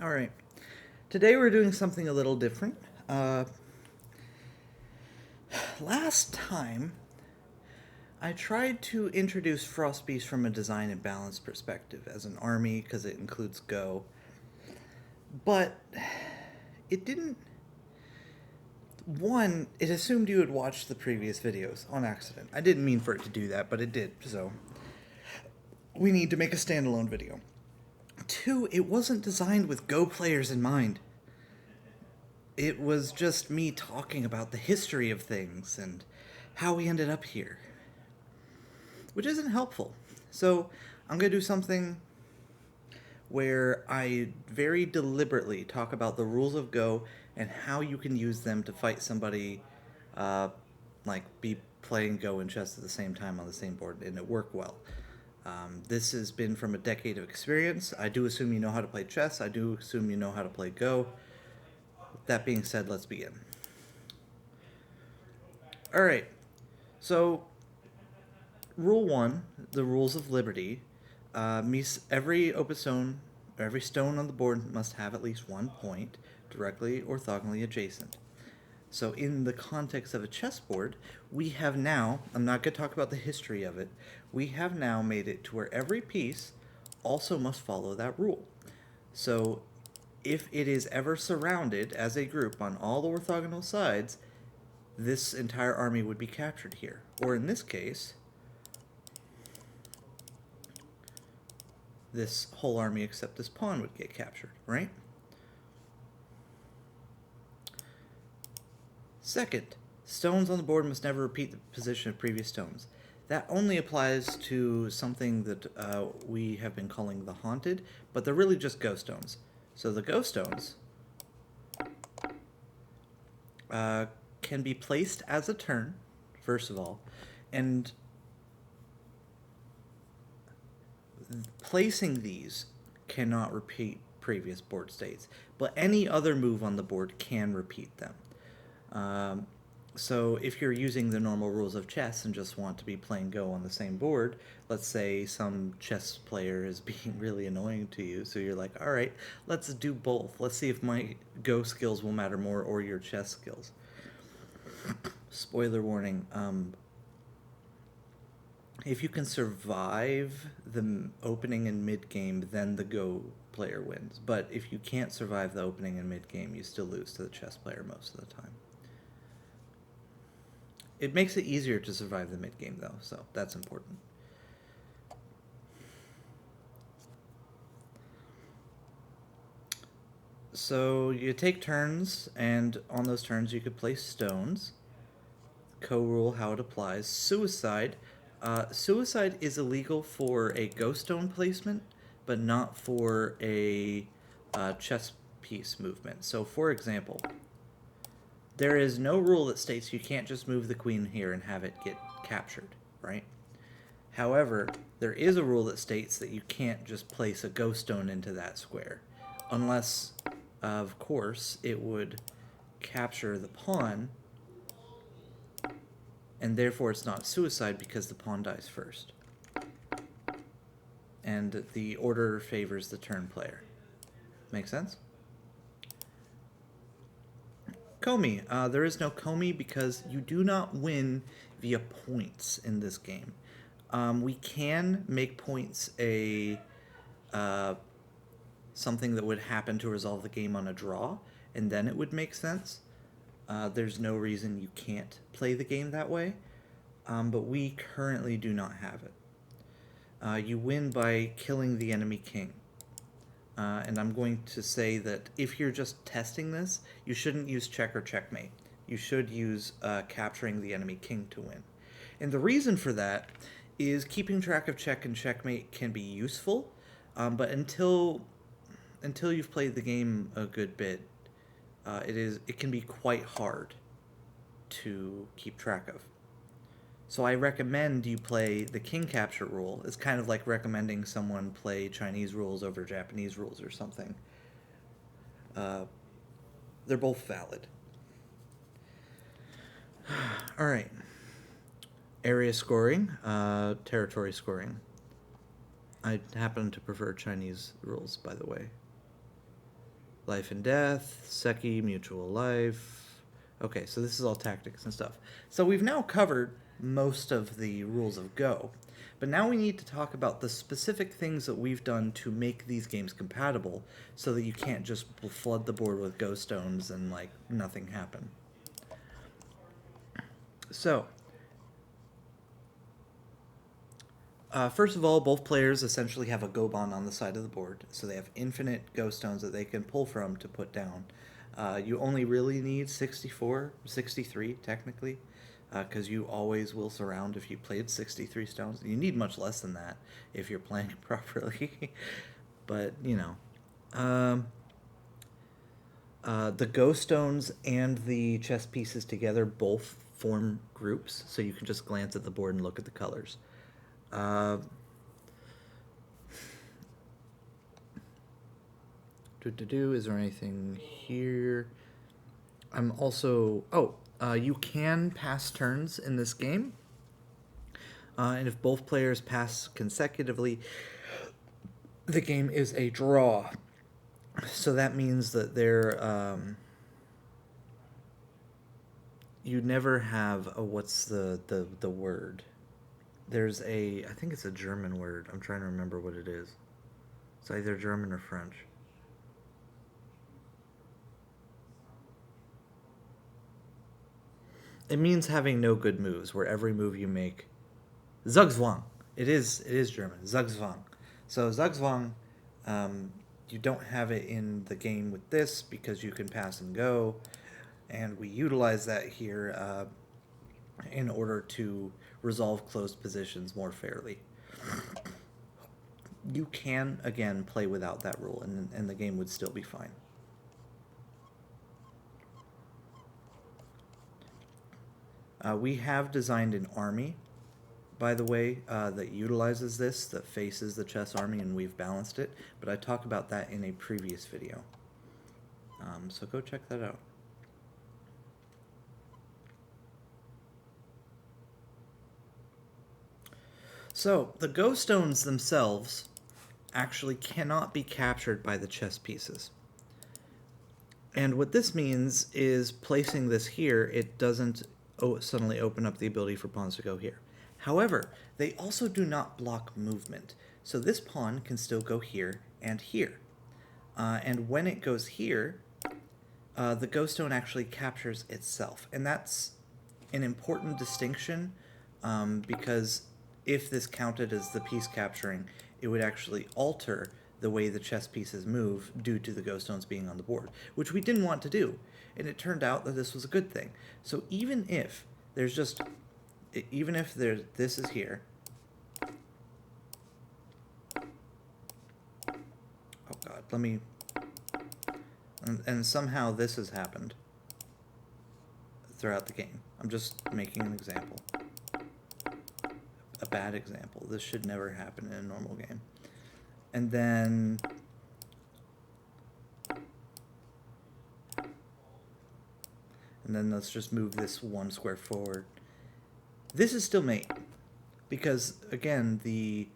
All right. Today we're doing something a little different. Last time, I tried to introduce Frost Beast from a design and balance perspective as an army because it includes Go, but it didn't. One, it assumed you had watched the previous videos on accident. I didn't mean for it to do that, but it did, so we need to make a standalone video. Two, it wasn't designed with Go players in mind. It was just me talking about the history of things and how we ended up here, which isn't helpful. So I'm going to do something where I very deliberately talk about the rules of Go and how you can use them to fight somebody, uh, like be playing Go and chess at the same time on the same board, and it work well. This has been from a decade of experience. I do assume you know how to play chess. I do assume you know how to play Go. That being said, let's begin. All right. So, rule one, the rules of liberty. Every open stone, or every stone on the board must have at least one point, directly or orthogonally adjacent. So, in the context of a chessboard, we have now, I'm not going to talk about the history of it, we have now made it to where every piece also must follow that rule. So, if it is ever surrounded as a group on all the orthogonal sides, this entire army would be captured here. Or in this case, this whole army except this pawn would get captured, right? Second, stones on the board must never repeat the position of previous stones. That only applies to something that we have been calling the haunted, but they're really just ghost stones. So the ghost stones can be placed as a turn, first of all, and placing these cannot repeat previous board states, but any other move on the board can repeat them. So if you're using the normal rules of chess and just want to be playing Go on the same board, let's say some chess player is being really annoying to you, so you're like, all right, let's do both. Let's see if my Go skills will matter more or your chess skills. Spoiler warning, if you can survive the opening and mid game, then the Go player wins. But if you can't survive the opening and mid game, you still lose to the chess player most of the time. It makes it easier to survive the mid game, though, so that's important. So you take turns, and on those turns you could place stones. Co-rule how it applies. Suicide. Suicide is illegal for a ghost stone placement, but not for a chess piece movement. So, for example, there is no rule that states you can't just move the queen here and have it get captured, right? However, there is a rule that states that you can't just place a ghost stone into that square, unless, of course, it would capture the pawn, and therefore it's not suicide because the pawn dies first. And the order favors the turn player. Make sense? Komi. There is no Komi because you do not win via points in this game. We can make points something that would happen to resolve the game on a draw, and then it would make sense. There's no reason you can't play the game that way, but we currently do not have it. You win by killing the enemy king. And I'm going to say that if you're just testing this, you shouldn't use check or checkmate. You should use capturing the enemy king to win. And the reason for that is keeping track of check and checkmate can be useful, but until you've played the game a good bit, it can be quite hard to keep track of. So I recommend you play the king capture rule. It's kind of like recommending someone play Chinese rules over Japanese rules or something. They're both valid. All right. Area scoring, territory scoring. I happen to prefer Chinese rules, by the way. Life and death, Seki, mutual life. Okay, so this is all tactics and stuff. So we've now covered most of the rules of Go. But now we need to talk about the specific things that we've done to make these games compatible so that you can't just flood the board with Go stones and, like, nothing happen. So, first of all, both players essentially have a Go bond on the side of the board, so they have infinite Go stones that they can pull from to put down. You only really need 64, 63 technically, because you always will surround if you played 63 stones. You need much less than that if you're playing properly, but, you know. The Go stones and the chess pieces together both form groups, so you can just glance at the board and look at the colors. Is there anything here? I'm also... you can pass turns in this game. And if both players pass consecutively, the game is a draw. So that means that you never have what's the word? There's I think it's a German word. I'm trying to remember what it is. It's either German or French. It means having no good moves, where every move you make... Zugzwang. It is German. Zugzwang. So Zugzwang, you don't have it in the game with this because you can pass and go, and we utilize that here in order to resolve closed positions more fairly. You can, again, play without that rule, and the game would still be fine. We have designed an army, by the way, that utilizes this, that faces the chess army, and we've balanced it, but I talked about that in a previous video. So go check that out. So, the Go stones themselves actually cannot be captured by the chess pieces. And what this means is placing this here, it doesn't suddenly open up the ability for pawns to go here. However, they also do not block movement. So this pawn can still go here and here. And when it goes here, the Go stone actually captures itself. And that's an important distinction because if this counted as the piece capturing, it would actually alter the way the chess pieces move due to the Go stones being on the board, which we didn't want to do. And it turned out that this was a good thing. So even if this is here, oh god, let me, and somehow this has happened throughout the game. I'm just making an example. A bad example. This should never happen in a normal game. And then let's just move this one square forward. This is still mate, because again, the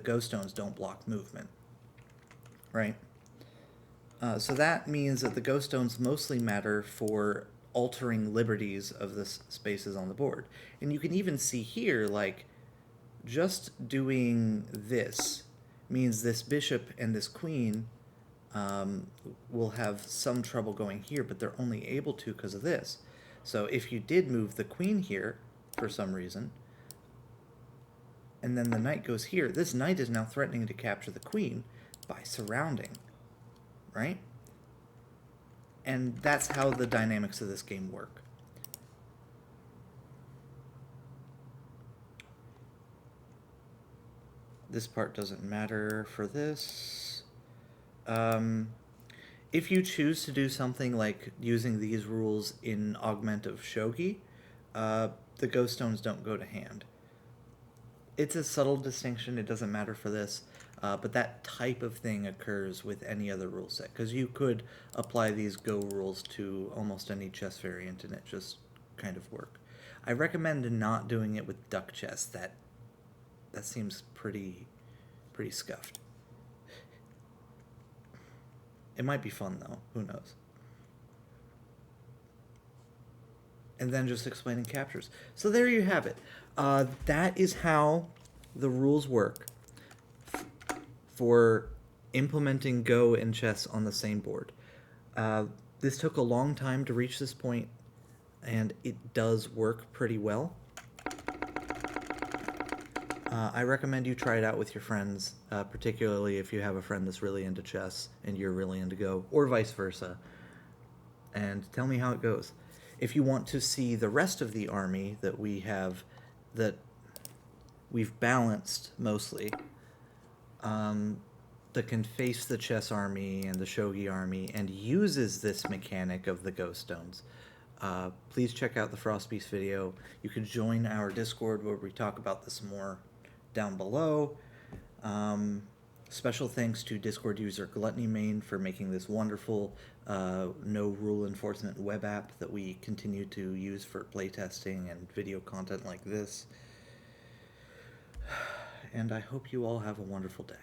Go stones don't block movement, right? So that means that the Go stones mostly matter for altering liberties of the spaces on the board. And you can even see here, like, just doing this means this bishop and this queen will have some trouble going here, but they're only able to because of this. So if you did move the queen here for some reason, and then the knight goes here, this knight is now threatening to capture the queen by surrounding, right? And that's how the dynamics of this game work. This part doesn't matter for this. If you choose to do something like using these rules in Augment of Shogi, the Go stones don't go to hand. It's a subtle distinction, it doesn't matter for this, but that type of thing occurs with any other rule set, because you could apply these Go rules to almost any chess variant and it just kind of work. I recommend not doing it with duck chess. That seems pretty scuffed. It might be fun, though. Who knows? And then just explaining captures. So there you have it. That is how the rules work for implementing Go and chess on the same board. This took a long time to reach this point, and it does work pretty well. I recommend you try it out with your friends, particularly if you have a friend that's really into chess and you're really into Go, or vice versa. And tell me how it goes. If you want to see the rest of the army that we have, that we've balanced mostly, that can face the chess army and the shogi army and uses this mechanic of the Go stones, please check out the Frostbeast video. You can join our Discord where we talk about this more down below. Special thanks to Discord user Gluttony Main for making this wonderful no rule enforcement web app that we continue to use for playtesting and video content like this. And I hope you all have a wonderful day.